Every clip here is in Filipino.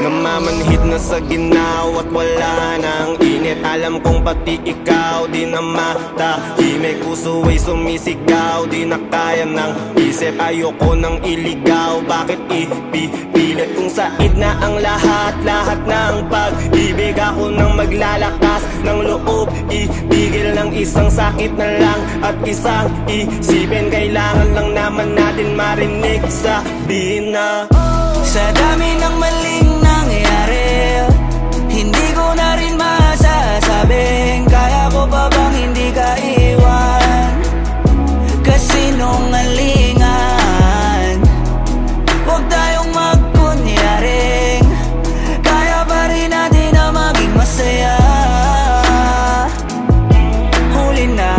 Namamanhid na sa ginaw at wala nang init. Alam kong pati ikaw di na matahimik. Puso ay sumisigaw, di na kaya ng isip. Ayoko nang iligaw, bakit ipipilit? Kung said na ang lahat ng pag-ibig. Ako nang maglalakas ng loob, ibigil ng isang sakit na lang at isang isipin. Kailangan lang naman natin marinig, sabihin na sa dami ng maling nangyayari, hindi ko na rin masasabing kaya ko pa bang hindi ka iwan. Kasinungalingan, huwag tayong magkunyaring kaya pa rin natin na maging masaya. Huli na,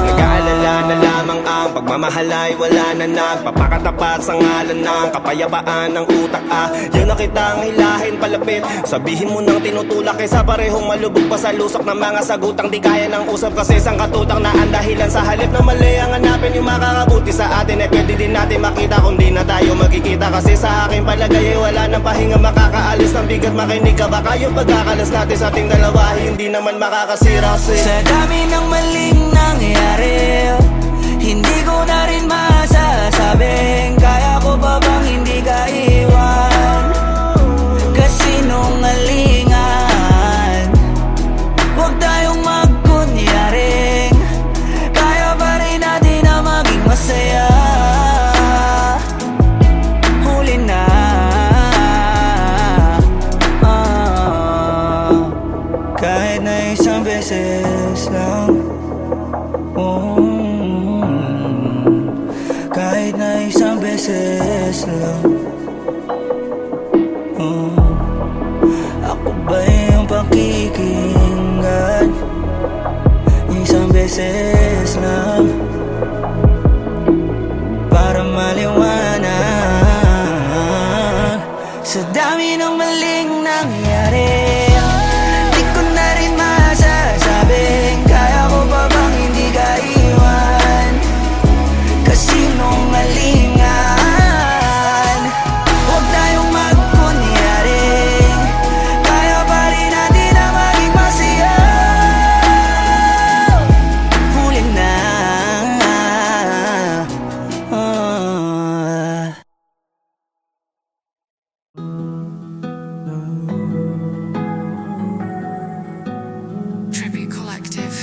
nag-aalala na lamang ang pagmamahal ay wala na nagpapakatapat sa ngalan ng kapayapaan ng utak. Yun na kitang hilahin palapit, sabihin mo nang tinutulak kaysa parehong malubog pa sa lusok ng mga sagutang di kaya ng usap. Kasi isang katutang na ang dahilan sa halip na mali ang hanapin yung makakabuti sa atin. Eh pwede din natin makita kung di na tayo magkikita. Kasi sa aking palagay ay wala nang pahinga makakaalis ng bigat. Makinig ka baka yung pagkakalas natin sa ating dalawa hindi naman makakasira. Kasi sa dami ng maling nangyayari, hindi ko na rin masasabing kaya ko pa bang hindi ka iwan. Kasinungalingan, huwag tayong magkunyaring kaya pa rin natin na maging masaya. Huli na, kahit na isang beses lang, kahit na isang beses lang. Ako ba yung pakikinggan? Isang beses lang para maliwanag. Sa dami ng maling nangyari, di ko na rin masasabing kaya ko pa bang hindi ka iwan. Kasinungalingan, huwag tayong magkunyaring kaya pa rin natin na maging masaya. Huli na, Trippy Collective.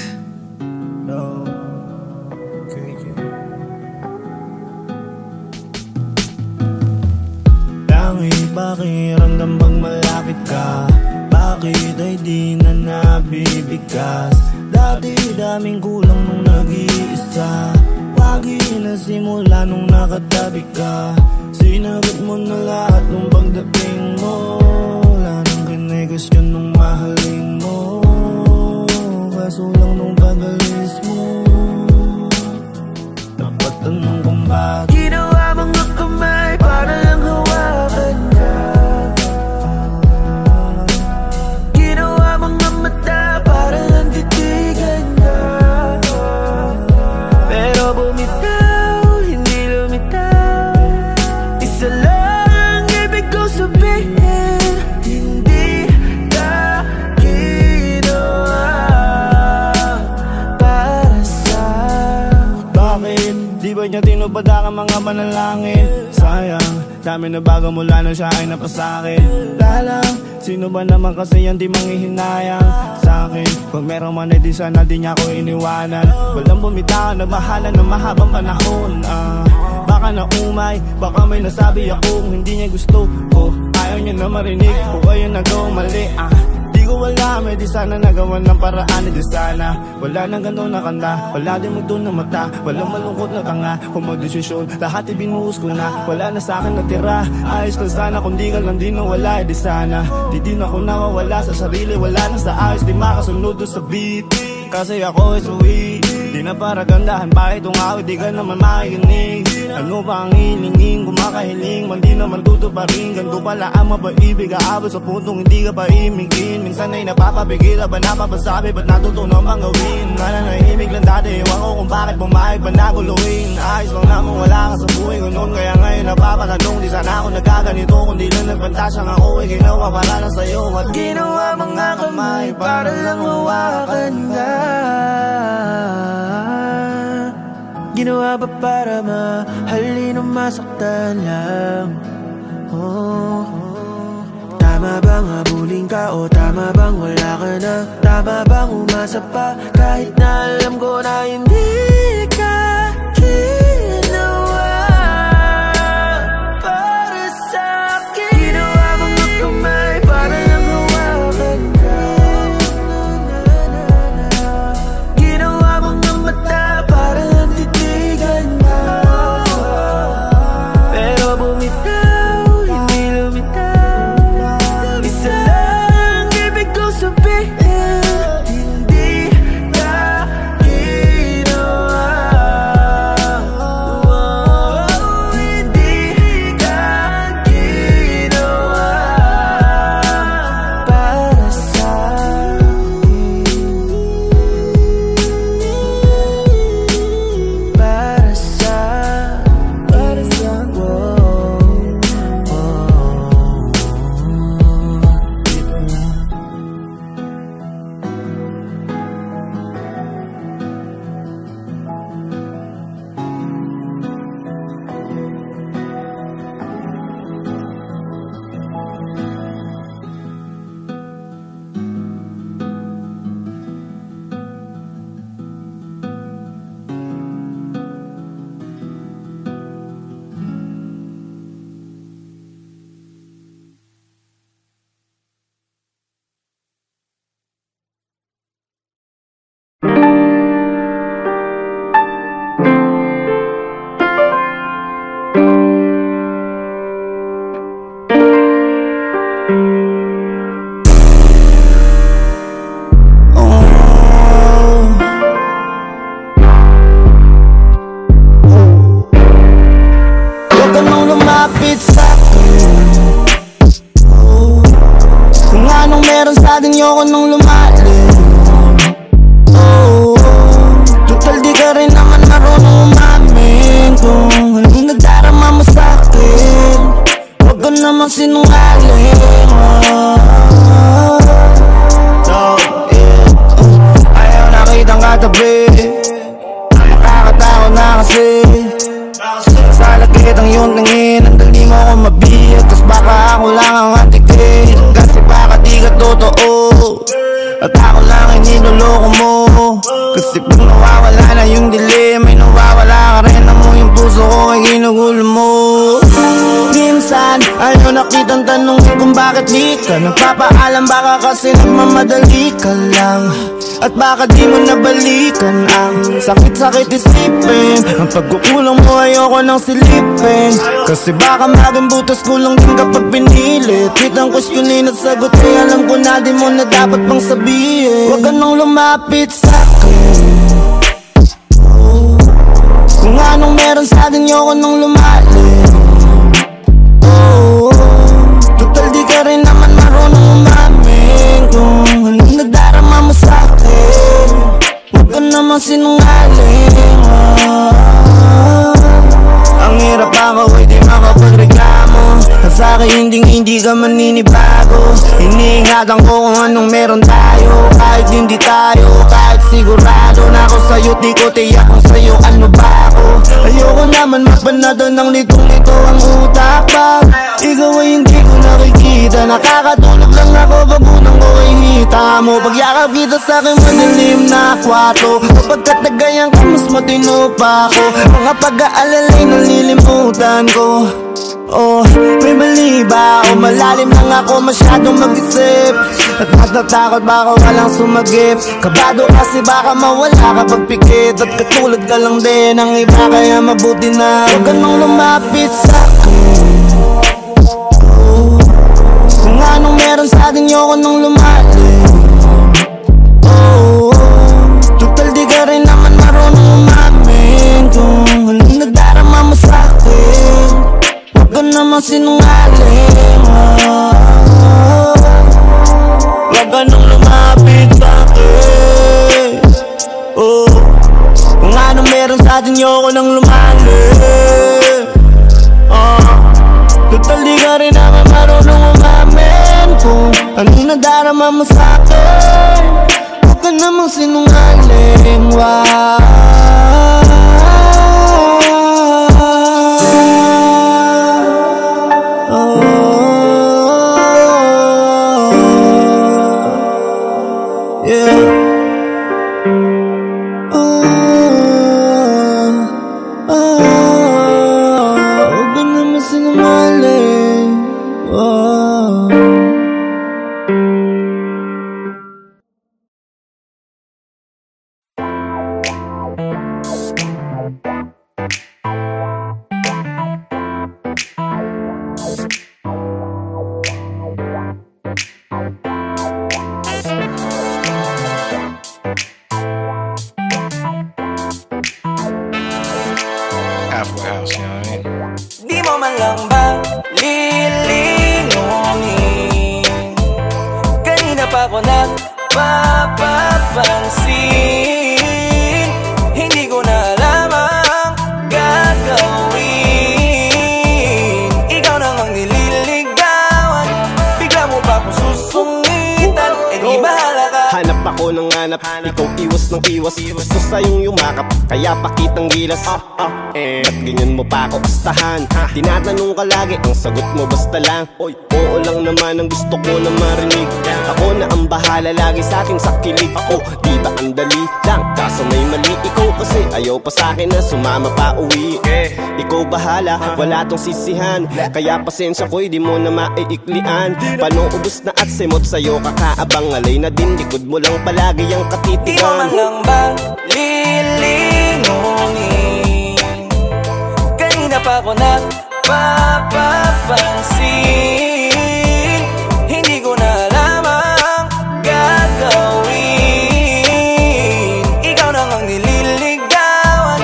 no. Langit, pakiramdam bang malapit ka? Bakit ay di na nabibigkas? Dati daming kulang nung nag-iisa. Lagi na simula nung nakatabi ka. Sinagot mo na lahat nung pagdating mo. Wala nang kinegasyon nung mahalin mo. Kaso lang nung pag-alis mo, napatanong kung bakit Ginawa mga kamay para lang hawakan ka. Ginawa mga mata para lang titigan ka. Pero bumitaw, hindi lumitaw. Isa lang ang ibig ko sabihin, hindi ka ginawa para sa. bakit di ba niya tinupad ang mga panalangin? Sayang, dami na bago mula nung siya ay napasakin. Lalang, sino ba naman kasi yan di manghihinayang sa'kin? Kung meron man di sana di niya ako iniwanan. Walang bumitaw, nagmahalan ng mahabang panahon. Baka naumay, baka may nasabi akong hindi niya gusto ko. Ayaw niya na marinig, kung kayo nagawang mali. Di ko alam, di sana nagawa ng paraan. Di sana wala nang ganun na kanta, wala din magdoon na mata, walang malungkot na tanga. Kung magdesisyon, lahat ibinuhos ko na. Wala na sa'kin natira, ayos lang sana kung di ka lang din nawala. Di sana, di din ako nawawala sa sarili. Wala na sa ayos, di makasunod sa beat. Kasi ako ay sweet, di na para gandahan. Bakit itong awit, di ka naman makikinig? Ano ba ang hilingin ko? makahiling man di naman tutuparin. Ganto pala ang mapaibig, aabot sa puntong hindi ka paimigin. Minsan ay napapapigil, ba napapasabi, ba't natutunan bang gawin? Nananahimik lang dati, ewan ko kung bakit pumayag ba naguluhin. Ayos lang naman wala ka sa buhay ko noon, kaya ngayon napapatanong. Di sana ako nagkaganito, kundi lang nagpantasyang ako ay ginawa para lang sa'yo. At ginawa mga kamay para lang hawakan ka. Ginawa ba para mahalin o masaktan lang? Tama bang habulin ka o tama bang wala ka na? Tama bang umasa pa kahit na alam ko na hindi ka ginawa para sa'kin? Ginawa mga kamay para lang hawakan ka. Ginawa mga mata para lang titigan ka. Pero bumitaw, hindi lumitaw. Isa lang ibig ko sabihin, hindi ka ginawa. Hindi ka ginawa para sa'kin. Para sa'kin. Huwag ka nang lumapit sa'kin. Kung anong meron sa'tin, yoko nang lumalim. Total di ka rin naman marunong umamin kung anong nagdarama mo sa'kin. Huwag ka namang sinungaling. Ayaw nakitang katabi, nakakatakot na kasi. Sa lagit ang iyong tingin, ang dali mo ako mabiyat. Tas baka ako lang ang antikin, kasi baka di ka totoo at ako lang ay niloloko mo. Kasi pag nawawala na yung dilim, may nawawala ka rin. Mo yung puso ko ay ginugulo mo. Minsan ayaw nakitang tanongin kung bakit di ka nagpapaalam. Baka kasi nagmamadali ka lang, at baka di mo nabalikan ang sakit-sakit isipin. Ang pagkukulang mo ayoko nang silipin, kasi baka maging butas kulang din kapag pinilit. Kitang questionin at sagot ay alam ko na di mo na dapat pang sabihin. Huwag ka nang lumapit sa'kin. Kung anong meron sa'tin, yoko nang lumalim. Total di ka rin naman marunong umamin kung anong nagdarama mo sa'kin. Huwag ka naman sinungaling. Ang hirap ako ay di makapagreklamo, at sa'kin hindi ka maninibago. Iniingatan ko kung anong meron tayo, kahit hindi tayo, kahit sigurado na ako sa'yo. Di ko tiyak kung sa'yo ano ba ako. Ayoko naman mapanado ng litong-lito ang utak pa. Ikaw ay hindi ko nakikita, nakakatulog lang ako pag unang ko ay hita mo. Pagyakap kita sa'kin madilim na kwarto, kapag katagayan ka mas matino pa ako. Mga pag-aalalay nalilimutan ko. May mali ba o malalim lang ako masyadong mag-isip, at natatakot ba ako walang sumagip? Kabado kasi baka mawala kapag pikit, at katulad ka lang din ang iba, kaya mabuti na huwag ka nang lumapit sa'kin. Kung anong meron sa'tin, yoko nang lumalim. Total di ka rin naman marunong umamin kung anong nagdarama mo sa'kin. atin yoko nang lumali. Total di ka rin naman marunong umamin kung anong nadarama mo sa'kin. Huwag ka namang sinungaling, Di mo man lang ba lilingunin? Kanina pa ko nagpapapansin. Hindi ko na alam ang gagawin. Ikaw nang ang nililigawan, bigla mo pa akong susungitan. Eh di bahala ka. Hanap ako ng hanap, ikaw iwas ng iwas. Gusto sa'yong yumakap, kaya pakitang gilas. Ba't ganyan mo pa ako astahan? Tinatanong ka lagi, ang sagot mo basta lang oy, oo lang naman ang gusto ko na marinig. Ako na ang bahala lagi sa'king sakilig. Di ba ang dali lang, kaso may mali. Ikaw kasi ayaw pa sa'kin na sumama pa uwi. Ikaw bahala, wala tong sisihan. Kaya pasensya ko'y di mo na maiiklian. Paano ubus na at semot sa'yo kakaabang. Alay na din, likod mo lang palagi ang katitigan. Di mo man lang ba lilingunin? Kanina pa ako nagpapapansin. Hindi ko na alam ang gagawin. Ikaw nang ang nililigawan,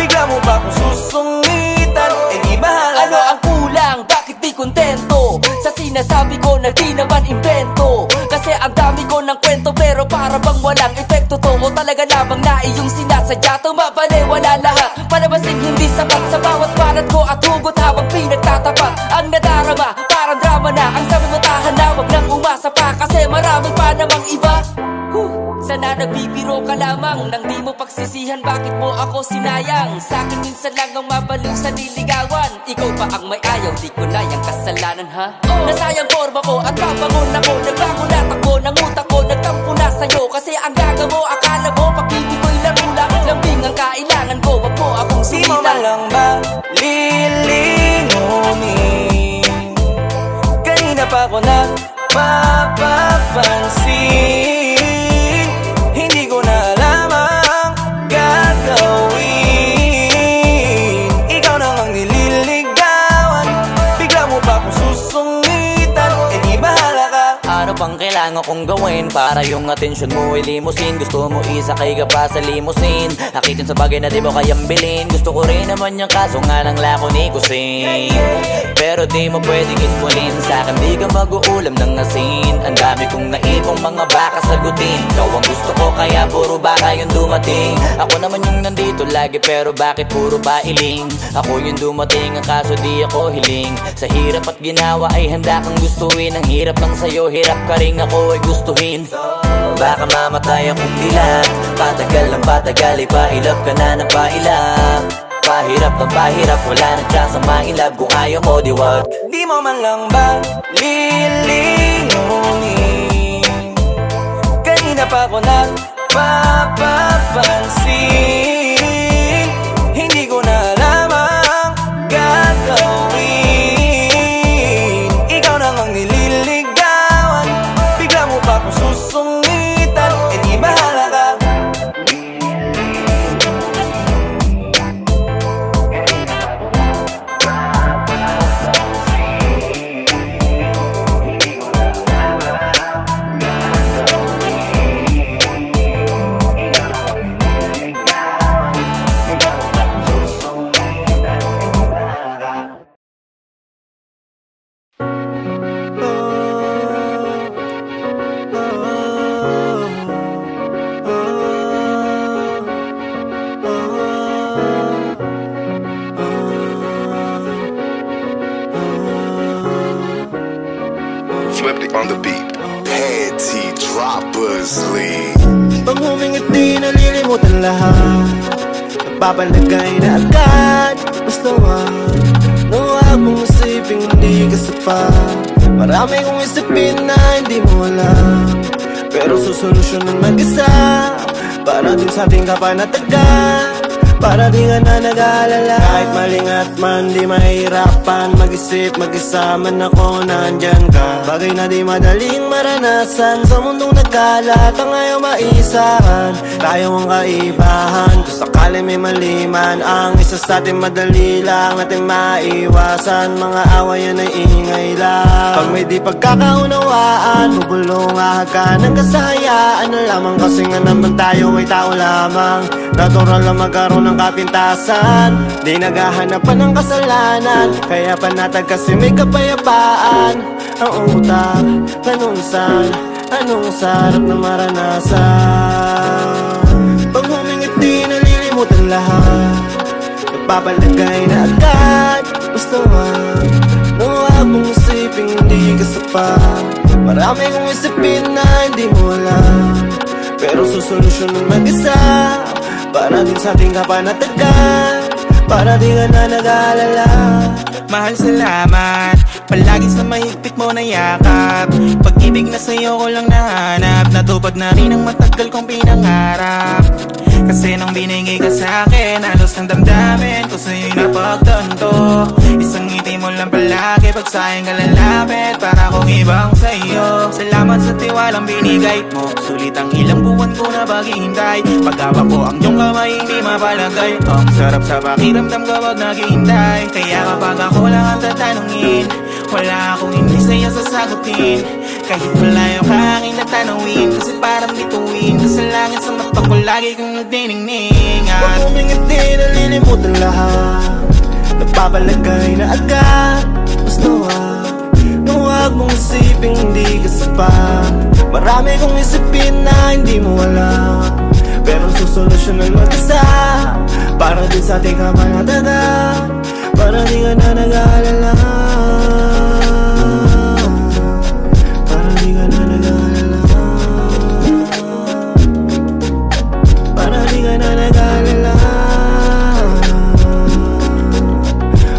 bigla mo pa akong susungitan. Eh di bahala. Ano ang kulang? Bakit di kontento sa sinasabi ko na di naman invento? Kasi ang dami ko ng kwento pero para bang walang epekto to. O talaga lamang na iyong sinasadya. Tumabaliwala lahat, palabasing hindi sapat sa bawat balat ko at hugot habang pinagtatapat. Ang nadarama, parang drama na. Ang sabi mo tahan na, wag nang umasa pa. Kasi marami pa namang iba. Sana nagbibiro ka lamang nang di mo pagsisihan. Bakit mo ako sinayang? Sa'kin minsan lang ang mabaliw sa niligawan. Ikaw pa ang may ayaw, di ko na yung kasalanan ha. Nasayang forma ko at papangon ako. Nagbago na takbo ng utak ko. Nagtampo na sa'yo kasi ang gaga mo. Akala mo pag-ibig ko'y laro lang. Lambing ang kailangan ko, wag mo akong sumilang. Di mo man lang ba lilingunin? Kanina pa ako nagpapapansin. Hindi ko na alam ang gagawin. Ikaw nang ang nililigawan, bigla mo pa akong susungitan. Eh di bahala ka. Ano pang kailangan kong gawin para yung atensyon mo ay limusin? Gusto mo isakay ka pa sa limusin, akitin sa bagay na di mo kayang bilhin. Gusto ko rin naman yung kaso nga lang lako ni kusin. Pero di mo pwedeng ispulin sa'kin, di ka mag-uulam ng asin. Ang dami kong naipong mga baka sagutin. Ikaw ang gusto ko kaya puro baka yung dumating. Ako naman yung nandito lagi pero bakit puro bailing? Ako yung dumating ang kaso di ako hiling. Sa hirap at ginawa ay handa kang gustuin. Ang hirap lang sa'yo, hirap ka rin ako ay gustuhin. Baka mamatay akong bilat, patagal lang patagal ay pailap ka na ng pailap. Pahirap ng pahirap, wala na chance ang mailab. Kung ayaw mo, di wag. Di mo man lang ba lilingunin? Kanina pa ako nagpapapansin. Hindi ko na alam ang gagawin. Ikaw nang ang nililigawan, bigla mo pa akong susungitan. Eh di bahala ka. Swifty on the beat. Panty droppers lead. Pag humingiti, nalilimutan lahat. Nagpapalagay na agad. Basta huwag mong isipin hindi ka sapat. Marami kong isipin na hindi mo alam, pero susolusyonan mag-isa. Para din sa ating kapanatagan, para di ka na nag-aalala. Kahit malingat man, di mahirapan mag-isip, mag-isa man ako, nandyan ka. Bagay na di madaling maranasan sa mundong nagkalat ang ayaw maisahan. Tayo ang kaibahan, kung sakali may maliman, ang isa sa atin madali lang natin maiwasan. Mga awayan ay ingay lang. Pag may di pagkakaunawaan, bubulong ahag ng kasayaan na lamang. Kasi nga naman tayo ay tao lamang, natural lang magkaroon ng kapintasan. Di naghahanapan ng kasalanan, kaya panatag kasi may kapayapaan. Ang utak, tanungsan, anong sarap na maranasan. Pag humingiti, nalilimutan lahat. Nagpapalagay na agad. Basta huwag mong isipin hindi ka sapat. Marami kong isipin na hindi mo alam, pero susolusyonan mag-isa. Para din sa ating kapanatagan, para di ka na nag-aalala. Mahal, salamat, palagi sa mahigpit mo na yakap. Pag-ibig na sa'yo ko lang nahanap, natupad na rin ang matagal kong pinangarap. Kasi nung binigay ka sa'kin, halos ng damdamin ko sa'yo'y napagtanto. Isang ngiti mo lang palagi pag sa'kin ka lalapit, para kong ibang sa'yo. Salamat sa tiwalang binigay mo, sulit ang ilang buwan ko na paghihintay. Pag-hawak ko ang iyong kamay, hindi mapalagay. Ang sarap sa pakiramdam kapag naghihintay. Kaya kapag ako lang ang tatanungin, wala akong hindi sa'yo sasagutin. Kahit malayo ka aking natanawin, kasi parang bituin ka sa langit, sa mata ko lagi kang nagdiningning. Pag humingiti, nalilimutan lahat. Nagpapalagay na agad. Basta huwag mong isipin hindi ka sapat. Marami kong isipin na hindi mo alam, pero susolusyonan mag-isa. Para din sa ating kapanatagan, para di ka na nag-aalala. Para di ka na nag-aalala. Para di ka na nag-aalala.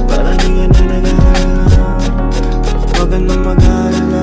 Para di ka na nag-aalala. Huwag ka na mag-aalala.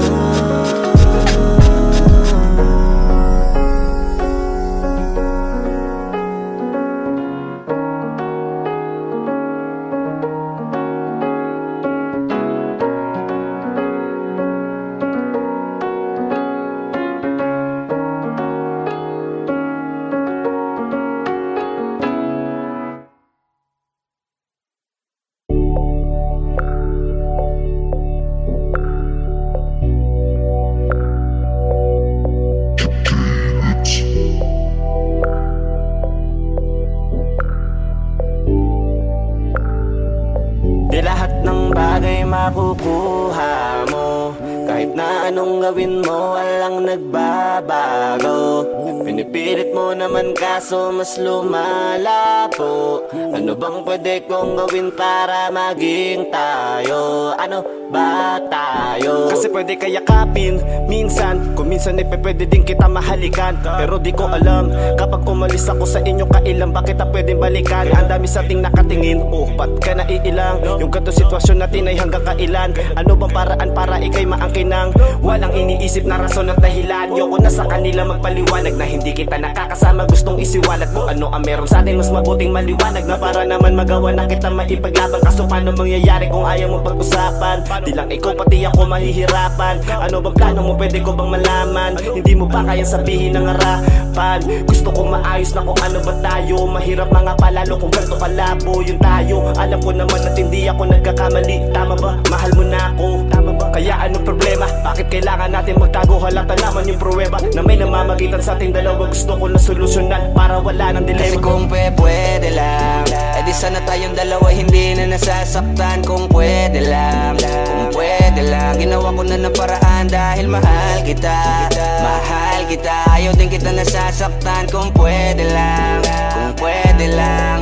Di lahat ng bagay makukuha mo, kahit na anong gawin mo, walang nagbabago. Pinipilit mo naman kaso mas lumalapo. Ano bang pwede kong gawin para maging tayo? Ano ba tayo? Kasi pwede kayakapin minsan, kung minsan pwede din kita mahalikan. Pero di ko alam, kapag umalis ako sa inyo, kailan ba kita pwedeng balikan? Ang dami sa ating nakatingin, oh ba't ka naiilang? Yung ganito sitwasyon natin ay hanggang kailan? Ano bang paraan para ikay maangkin ng walang iniisip na rason at dahilan? Yoko na sa kanila magpaliwanag na hindi kita nakakasama. Gustong isiwalat mo ano ang meron sa atin, mas mabuting maliwanag na para naman magawa na kita maipaglaban. Kaso paano mangyayari kung ayaw mo pag-usapan? Di lang ikaw pati ako mahihirapan. Ano bang plano mo, pwede ko bang malaman? Hindi mo ba kayang sabihin ng harapan? Gusto ko maayos na kung ano ba tayo. Mahirap mga palalo kung ganito kalabo yung tayo. Alam ko naman at hindi ako nagkakamali. Tama ba? Mahal mo na ako. Tama ba? Kaya anong problema? Bakit kailangan natin magtago? Halata naman yung pruweba na may namamagitan sa ating dalawa. Gusto ko na solusyonan para wala ng dilema. Kasi kung pwede lang, edi sana tayong dalawa hindi na nasasaktan. Kung pwede lang, kung pwede lang, ginawa ko na ng paraan dahil mahal kita. Mahal kita, ayaw din kita nasasaktan. Kung pwede lang, kung pwede lang,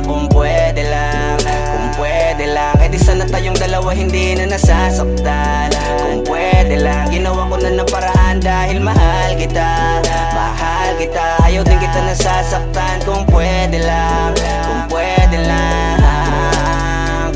kung pwede lang, kung pwede lang, edi sana tayong dalawa hindi na nasasaktan. Kung pwede ko na ng paraan dahil mahal kita. Mahal kita, ayaw din kita nasasaktan. Kung pwede lang, kung pwede lang,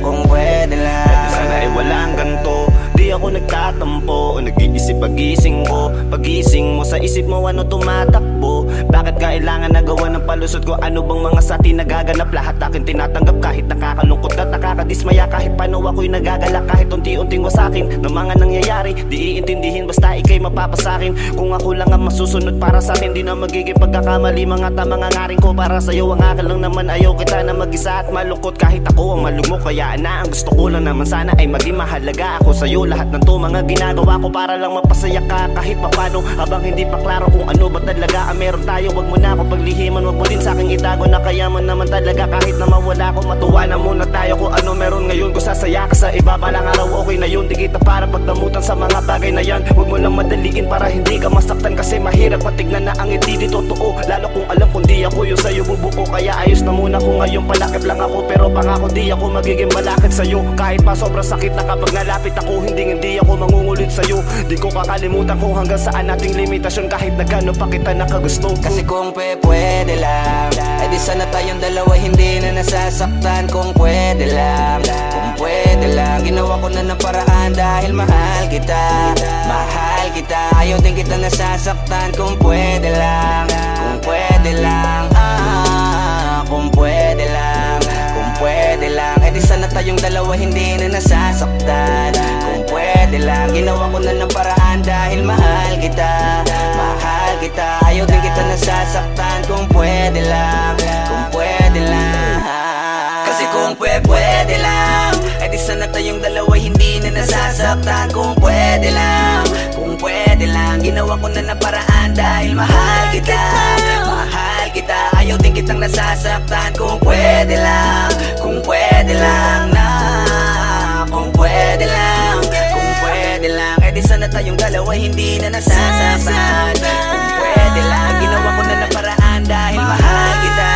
kung pwede lang. Sana ay wala ang ganto. Di ako nagtatampo o nag-iisip pagising ko. Pagising mo sa isip mo ano tumatakbo. Bakit kailangan nagawa ng palusot ko? Ano bang mga sa atin nagaganap? Lahat akin tinatanggap kahit nakakalungkot at nakakadismaya. Kahit paano ako'y nagagalak kahit unti-unting wasakin ng mga nangyayari. Di iintindihin basta ikay mapapasakin. Kung ako lang ang masusunod para sa akin, di na magiging pagkakamali. Mga tamang angaring ko para sa'yo. Ang akin lang naman ayaw kita na mag-isa at malungkot. Kahit ako ang malumok kaya na ang gusto ko lang naman sana ay maging mahalaga ako sa'yo. Lahat ng to mga ginagawa ko para lang mapasaya ka kahit papano. Habang hindi pa klaro kung ano ba talaga ang meron tayo. Wag mo na ako paglihiman, wag mo din sa'king itago na kayaman naman talaga. Kahit na mawala ko, matuwa na muna tayo. Kung ano meron ngayon ko sasaya ka sa iba. Balang araw okay na yun, di kita para pagdamutan sa mga bagay na yan. Wag mo lang madaliin para hindi ka masaktan. Kasi mahirap patignan na ang hindi di totoo. Lalo kung alam kung di ako yung sa'yo bubuo. Kaya ayos na muna kung ngayon palakip lang ako. Pero pangako di ako magiging malakit sa'yo. Kahit pa sobrang sakit na kapag nalapit ako, hindi ako mangungulit sa'yo. Di ko kakalimutan kung hanggang saan nating limitasyon. Kahit na gano'n pa kita nakagusto. Kasi kung pwede lang, eh di sana tayong dalawa hindi na nasasaktan. Kung pwede lang, kung pwede lang, ginawa ko na ng paraan dahil mahal kita. Mahal kita, ayaw din kita nasasaktan. Kung pwede lang, kung pwede lang, kung pwede lang, kung pwede lang, eh di sana tayong dalawa hindi na nasasaktan. Kung pwede lang, ginawa ko na ng paraan dahil mahal kita. Mahal kita, ayaw din kita nasasaktan. Kung pwede lang, kung pwede lang. Kasi kung pwede lang, eh di sana tayong dalawa hindi na nasasaktan. Kung pwede lang, kung pwede lang, ginawa ko na ng paraan dahil mahal kita. Mahal kita, ayaw din kitang nasasaktan. Kung pwede lang, kung pwede lang na. Kung pwede lang, kung pwede lang, eh di sana tayong dalawa hindi na nasasaktan. Kung pwede lang, ginawa ko na ng paraan dahil mahal kita.